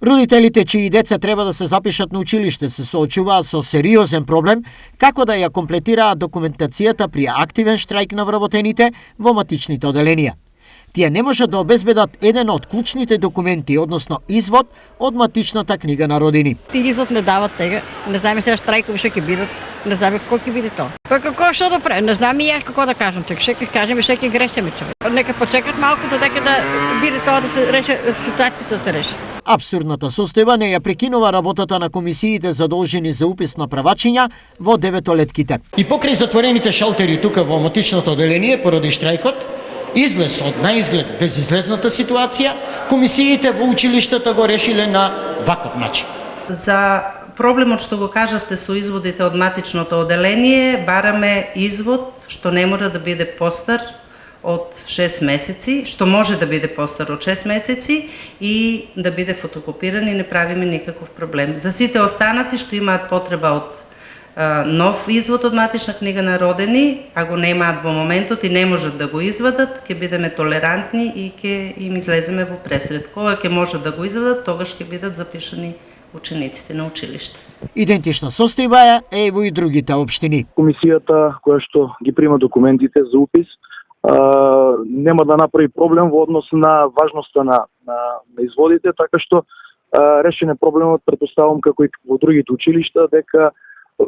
Родителите чии деца треба да се запишат на училиште се соочуваат со сериозен проблем како да ја комплетираат документацијата при активен штрајк на вработените во матичните оделенија. Тие не можат да обезбедат еден од клучните документи, односно извод од матичната книга на родини. Ти извод не дават сега, не знаеме сега штрајкови што ќе бидат, не знаеме кој ќе биде тоа. Па како што да правиме, не знаеме и јас како да кажам, ќе кажеме што ќе грешиме човек. Нека почекат малку додека да биде тоа да се реши ситуацијата да се реши. Абсурдната состојба не ја прекинува работата на комисиите задолжени за упис на правачиња во деветолетките. И покрај затворените шалтери тука во матичното оделение поради штрајкот, излез од наизглед безизлезната ситуација, комисиите во училиштата го решиле на ваков начин. За проблемот што го кажавте со изводите од матичното оделение, бараме извод што не мора да биде постар од 6 месеци, што може да биде постар од 6 месеци и да биде фотокопиран и не правиме никаков проблем. За сите останати што имаат потреба од нов извод од матична книга на родени, а го немаат во моментот и не можат да го извадат, ќе бидеме толерантни и ќе им излеземе во пресред. Кога ќе можат да го извадат, тогаш ќе бидат запишани учениците на училиште. Идентична состојба е во и другите општини. Комисијата која што ги прима документите за упис нема да направи проблем во однос на важноста на изводите, така што решен е проблемот, претпоставувам како и во другите училишта, дека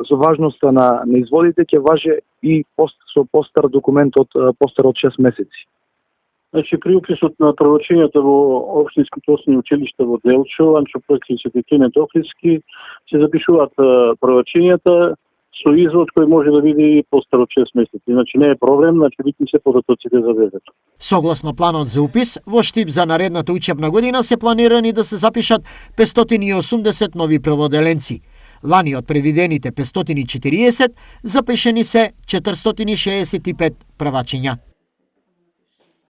со важноста на изводите ќе важе и со постар документ од постар од 6 месеци. Значи, при уписот на правочињата во општинските основни училишта во Делчо, Анчо Пројки и Свети Климент Охридски се запишуваат правочињата со извод кој може да биде и постар од 6 месеци. Значи не е проблем, значи битни се подготовците за детето. Согласно планот за упис, во Штип за наредната учебна година се планирани да се запишат 580 нови праводеленци. Лани од предвидените 540, запишени се 465 правачиња.